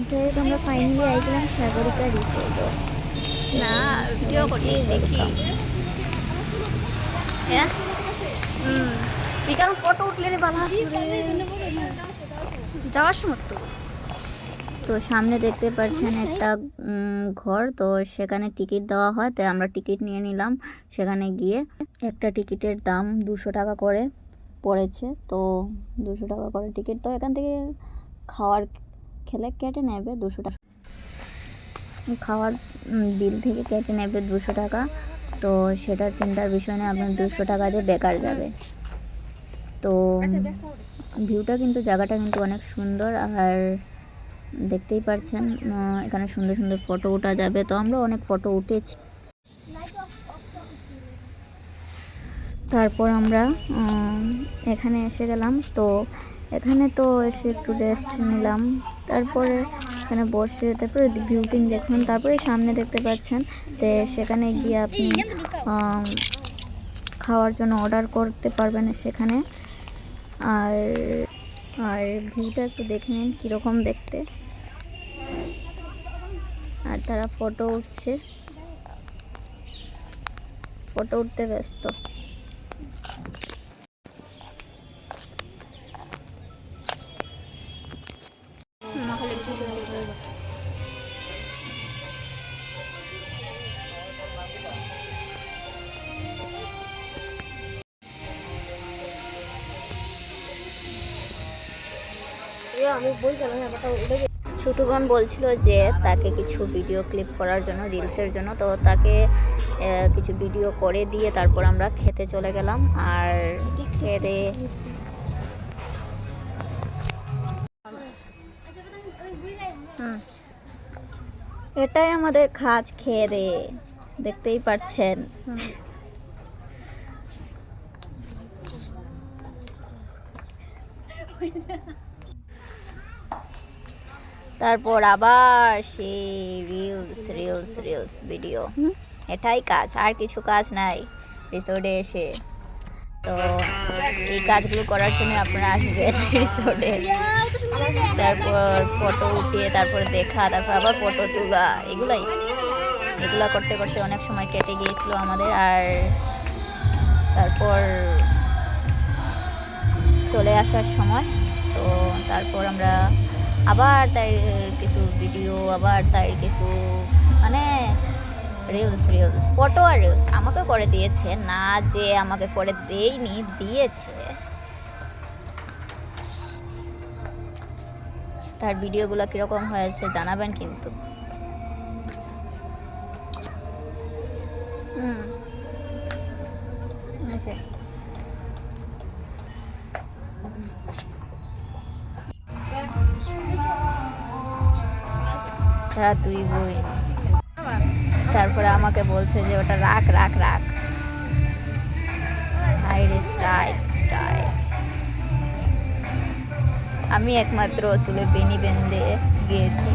যাই হোক আমরা ফাইনালি আইলাম সাগরিকা রিসোর্ট না ভিডিও করি দেখি হ্যাঁ ফটো উঠলে রে বাবা যাওয়ার সময় তো সামনে দেখতে পাচ্ছেন একটা ঘর, তো সেখানে টিকিট দেওয়া হয়, তাই আমরা টিকিট নিয়ে নিলাম। সেখানে গিয়ে একটা টিকিটের দাম 200 টাকা করে পড়েছে। তো 200 টাকা করে টিকিট, তো এখান থেকে খাওয়ার খেলে কেটে নেবে 200 টাকা, খাওয়ার বিল থেকে কেটে নেবে 200 টাকা। তো সেটা চিন্তার বিষয় নেই, আপনার 200 টাকা যে বেকার যাবে। তো ভিউটা কিন্তু, জায়গাটা কিন্তু অনেক সুন্দর, আর দেখতেই পাচ্ছেন এখানে সুন্দর সুন্দর ফটো ওঠা যাবে। তো আমরা অনেক ফটো উঠেছি। তারপর আমরা এখানে এসে গেলাম। তো এখানে তো এসে একটু রেস্ট নিলাম, তারপরে এখানে বসে তারপরে ভিউটিং দেখুন। তারপরে সামনে দেখতে পাচ্ছেন, তো সেখানে গিয়ে আপনি খাওয়ার জন্য অর্ডার করতে পারবেন সেখানে। আর আর ভিউটা একটু দেখে নিন কীরকম দেখতে। আর তারা ফটো উঠছে, ফটো উঠতে ব্যস্ত। ছোট বোন বলছিল যে তাকে কিছু ভিডিও ক্লিপ করার জন্য, রিলসের জন্য, তো তাকে কিছু ভিডিও করে দিয়ে তারপর আমরা খেতে চলে গেলাম। আর খেতে এটাই আমাদের খাজ, খেয়ে দে, দেখতেই পাচ্ছেন। তারপর আবার সেই রিলস রিলস রিলস ভিডিও, এটাই কাজ, আর কিছু কাজ নাই রিসোর্টে এসে। তো এই কাজগুলো করার জন্য আপনারা আসবেন রিসোর্টে। তারপর ফটো উঠিয়ে তারপর দেখা, তারপর আবার ফটো তোলা, এগুলা করতে করতে অনেক সময় কেটে গিয়েছিল আমাদের। আর তারপর চলে আসার সময়, তো তারপর আমরা আবার তাই কিছু ভিডিও, আবার তাই কিছু মানে রিলস ফটো আর রিলস আমাকে করে দিয়েছে, না যে আমাকে করে দেয়নি, দিয়েছে। তার ভিডিওগুলো কীরকম হয়েছে জানাবেন কিন্তু। তুই বই, তারপরে আমাকে বলছে যে ওটা রাখ রাখ রাখ। আমি একমাত্র চুলে বেনি বেঁধে গিয়েছি,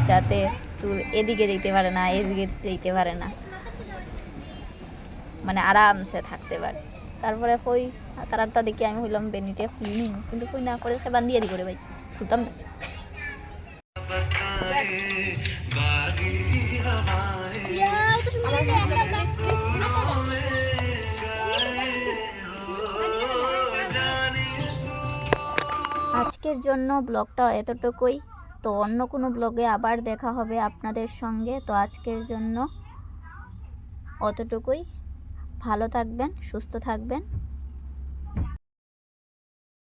যাতে চুল এদিকে দিতে পারে না, এদিকে দিতে পারে না, মানে আরামসে থাকতে পারে। তারপরে কই তারাটা দেখি আমি হইলাম বেনিটা খুলি, কিন্তু কই না করে সে বান্ধিয়ে দি করে ভাই খুলতাম না। আজকের জন্য ব্লগটা এতটুকুই। তো অন্য কোনো ব্লগে আবার দেখা হবে আপনাদের সঙ্গে। তো আজকের জন্য অতটুকুই। ভালো থাকবেন, সুস্থ থাকবেন।